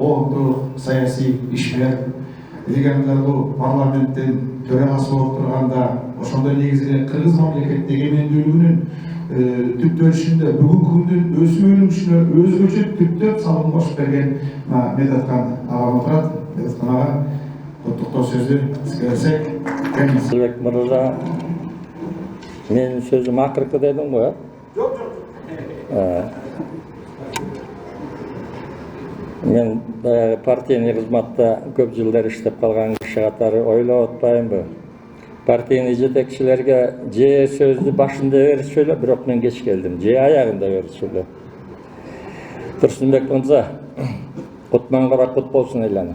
Олуттук саясий ишмер дегенler бул парламенттин төрагасы болуп турганда ошондой негизинде кыргыз мамлекеттеги эмендүүлүгүнүн түптөлүшүндө бүгүнкү күндүн өсүп-өнүгүшүнө өзгөчө түптөп салым кошуп берген Медаткан агам отурат. Медаткан ага куттуктоо сөздү сизге берсек. Асылбек мырза, менин сөзүм акыркы дедим го, Жок. мен партийный кызматта көп жылдар иштеп калган киши катары ойлоп атпаймынбы? Партийный жетекчилерге же сөздү башында беришчү эле, бирок мен кеч келдим, же аягында беришчү эле. Турсунбек мырза, кутман кара кут болсун эйлана.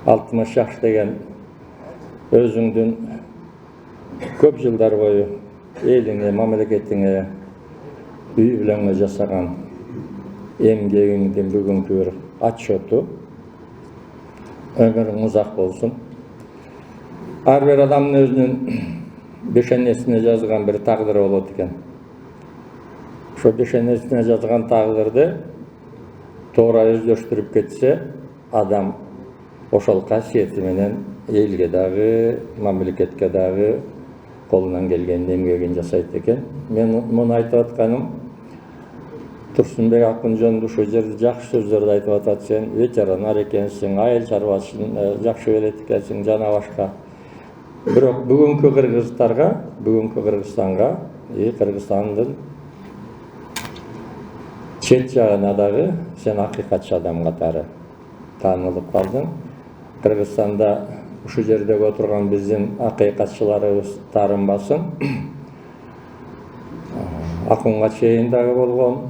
60 жаш деген өзүңдүн көп жылдар бою элиңе, мамлекетиңе, үй бүлөңө жасаган эмгегиңдин бүгүнкү бир отчету өмүрүң узак болсун. Ар бир адамдын өзүнүн бешенесине жазган бир тагдыры болот экен. Ошо бешенесине жазган тагдырды туура өздөштүрүп кетсе, адам ошол касиети менен элге дагы, мамлекетке дагы колунан келген эмгегин жасайт экен. Мен муну айтып атканым, Турсунбек акын жөнүндө ушул жерде жакшы сөздөрдү айтып атат. Сен ветерандар экенсиң, айыл чарбасын жакшы билет экенсиң, жана башка. Бирок бүгүнкү кыргыздарга, бүгүнкү Кыргызстанга, Кыргызстандын чет жагына дагы сен акыйкатчы адам катары таанылып калдың. Кыргызстанда ушул жердеги отурган биздин акыйкатчыларыбыз таарынбасын. Акымга чейин дагы болгон,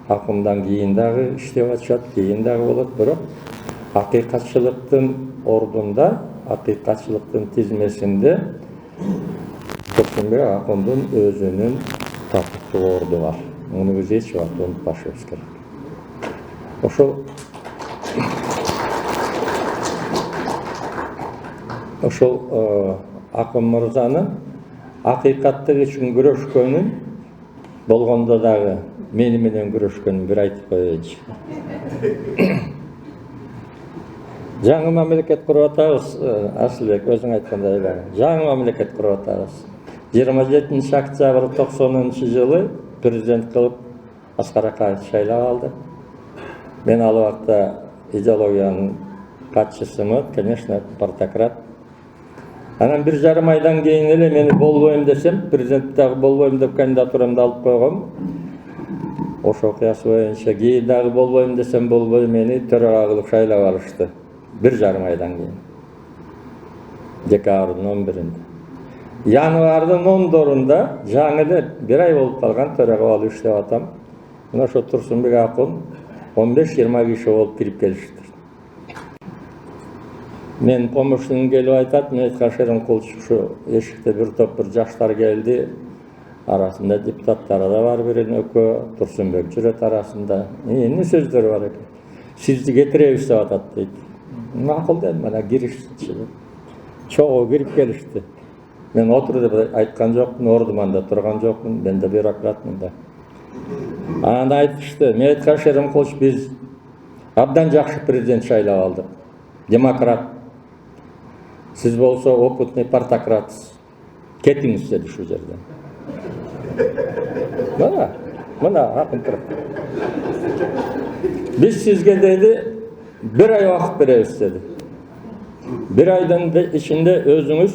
акымдан кийин дагы иштеп атышат, кийин дагы болот. Бирок акыйкатчылыктын ордунда, акыйкатчылыктын тизмесинде Турсунбек акындын өзүнүн татыктуу орду бар. Муну биз эч убакта унутпашыбыз керек. Ошол акын мырзанын акыйкаттык үчүн күрөшкөнүн болгондо дагы мени менен күрөшкөнүн бир айтып коеюнчу. Жаңы мамлекет куруп атабыз, Асылбек өзүң айткандай эле. Жаңы мамлекет куруп атабыз. 27 октябрь 90-жылы президент кылып Аскар Акаев шайлап алды. Мен ал убакта идеологиянын катчысымын, конечно, партократ. Анан 1,5 айдан кийин эле мени болбойм десем, президенттеги болбойм деп кандидатурамды алып койгом. Ошол окуясы боюнча кийин дагы болбойм десем болбой, мени төрага кылып шайлап алышты. 1,5 айдан кийин. Декабрдын 11-inde. Январдын 10-дорунда жаңы эле 1 ай болуп калган төрага болуп иштеп атам. Мына ошо Турсунбек акын 15-20 киши болуп кирип келишти. Мен помощнигим келип айтат, Медаткан Шеримкулович, ушу эшикте бир топ бир жаштар келди. Арасында депутаттар да бар, бир экөө, Турсунбек жүрөт арасында. Эмне сөздөр бар экен? Сизди кетиребиз деп атат дейт. Макул дедим, мына киришчи. Чогуу кирип келишти. Мен отур деп айткан жокмун, ордуманда турган жокмун, мен да бюрократмын да. Анда айтышты, Медаткан Шеримкулович, биз абдан жакшы президент шайлап алдык. Демократ. Сиз болсо опытный партократсыз. Кетиңиз деди ушул жерден. Мына акын туруп. Биз сизге деди 1 ай убакыт беребиз деди. 1 айдын ичинде өзүңүз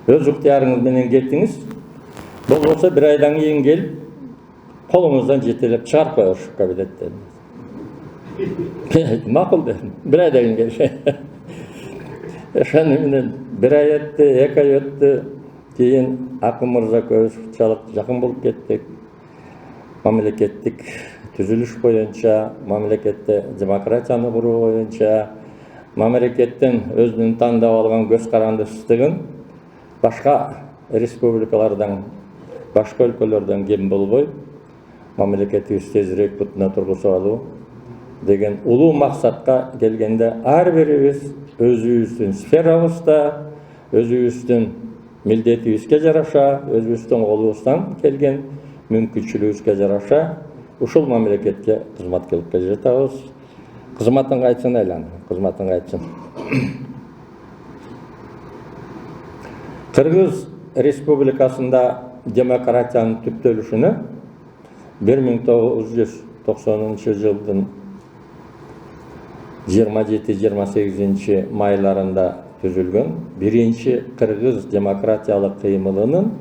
өз ыктыярыңыз менен кетиңиз. Болбосо 1 айдан кийин келип, колуңуздан жетелеп чыгарып коюш кабинеттен. Макул дедим. 1 айдан кийин келиш. Ошону менен 1 ай өттү, 2 ай өттү. Кийин акын мырза көбүс жакын болуп кеттик. Мамлекеттик түзүлүш боюнча, мамлекетте демократияны куруу боюнча, мамлекеттин өзүнүн тандап алган көз карандысыздыгын башка республикалардан, башка өлкөлөрдөн кем болбой, мамлекетибиз тезирээк бутуна тургузуп алуу деген улуу максатка келгенде ар бирибиз өзүбүздүн сферабызда, өзүбүздүн милдетибизге жараша, өзүбүздүн колубуздан келген мүмкүнчүлүгүбүзгө жараша ушул мамлекетке кызмат кылып келе жатабыз. Кызматын кайтсын айлан, кызматын кайтсын. Кыргыз Республикасында демократиянын түптөлүшүнө 1990 жылдын 27-28 майларында түзүлгөн биринчи кыргыз демократиялык кыймылынын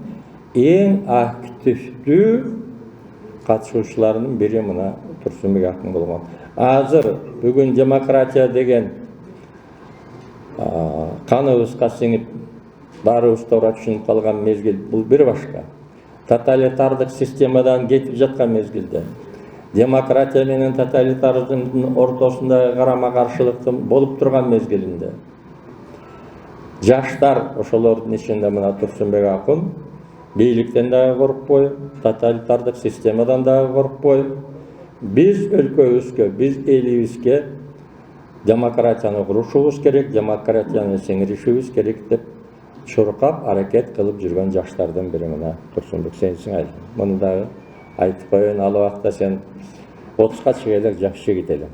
эң активдүү катышуучуларынын бири мына Турсунбек акын болгон. Азыр бүгүн демократия деген каныбызга сиңип баарыбыз туура түшүнүп калган мезгил бул бир башка. Тоталитардык системадан кетип жаткан мезгилде демократия менен тоталитаризмдин ортосундагы карама-каршылыктын болуп турган мезгилинде жаштар ошолордун ичинде мына Турсунбек акын бийликтен дагы коркпой, тоталитардык системадан дагы коркпой, биз өлкөбүзгө, биз элибизге демократияны курушубуз керек, демократияны сиңиришибиз керек деп чуркап аракет кылып жүргөн жаштардын бири мына Турсунбек сенсиң айыл. Муну дагы айтып коеюн, ал убакта сен 30га чыга элек жакшы жигит элең.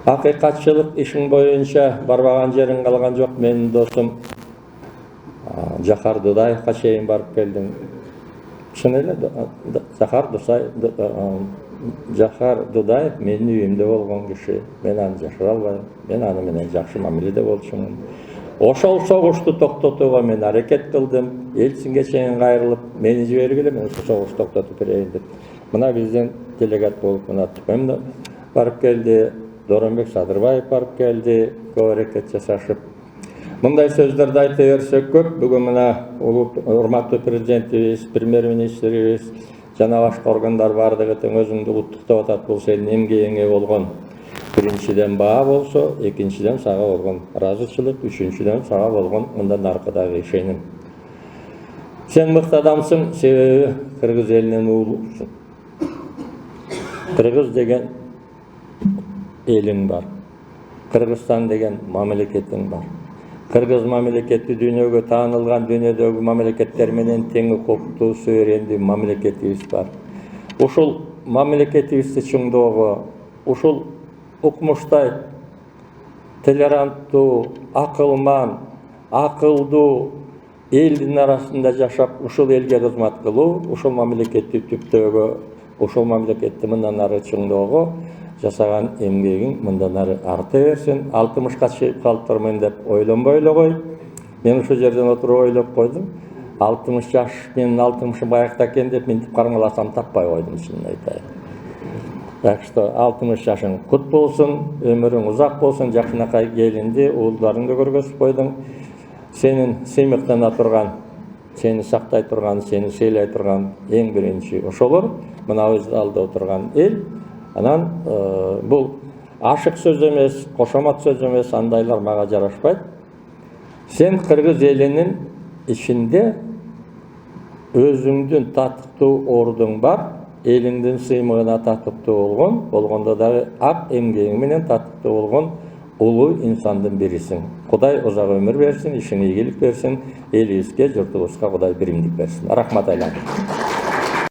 Акыйкатчылык ишиң боюнча барбаган жериң калган жок. Менин досум Жахар Дудаевка чейин барып келдим. Чын эле Жахар Дудаев менин үйүмдө болгон киши. Мен аны жашыра албайм. Мен аны менен жакшы мамиледе болчумун. Ошол согушту токтотууга мен аракет кылдым. Элчинге чейин кайрылып, мени жибергиле, мен ошол согушту токтотуп берейин деп. Мына бизден делегат болуп, мына Түкөм барып келди, Доронбек Садырбаев барып келди, көп аракет жасашып. Мындай сөздөрдү айта берсек көп. Бүгүн мына урматтуу президентибиз, премьер-министрибиз жана башка органдар бардыгы тең өзүңдү куттуктап атат. Бул сенин эмгегиңе болгон биринчиден баа болсо, экинчиден сага болгон ыраазычылык, үчүнчүдөн сага болгон мындан аркадагы ишеним. Сен мыкты адамсың, себеби кыргыз элинен уулуусуң. Кыргыз деген элиң бар. Кыргызстан деген мамлекетиң бар. Кыргыз мамлекети дүйнөгө таанылган, дүйнөдөгү мамлекеттер менен тең укуктуу, суверендүү мамлекетибиз бар. Ушул мамлекетибизди чыңдоого, ушул укмуштай толеранттуу, акылман, акылдуу элдин арасында жашап, ушул элге кызмат кылуу, ушул мамлекетти түптөөгө, ушул мамлекетти мындан ары чыңдоого жасаган эмгегиң мындан ары арта берсин. 60га чыгып калыптырмын деп ойлонбой эле кой. Мен ушул жерден отуруп ойлоп койдум. 60 жаш, менин 60 баягыда экен деп мынтип кармаласам таппай койдум, чынын айтайын. Так что 60 жашың кут болсун, өмүрүң узак болсун, жакшынакай келинди, уулдарыңды көргөзүп койдуң. Сенин сыймыктана турган, сени сактай турган, сени сыйлай турган эң биринчи ошолор, мына биз алда отурган эл. Анан бул ашык сөз эмес, кошомат сөз эмес, андайлар мага жарашпайт. Сен кыргыз элинин ичинде өзүңдүн татыктуу ордуң бар, элиңдин сыймыгына татыктуу болгондо дагы ак эмгегиң менен татыктуу болгон улуу инсандын бирисиң. Кудай узак өмүр берсин, ишиңе ийгилик берсин, элибизге, журтубузга Кудай биримдик берсин. Рахмат айлан.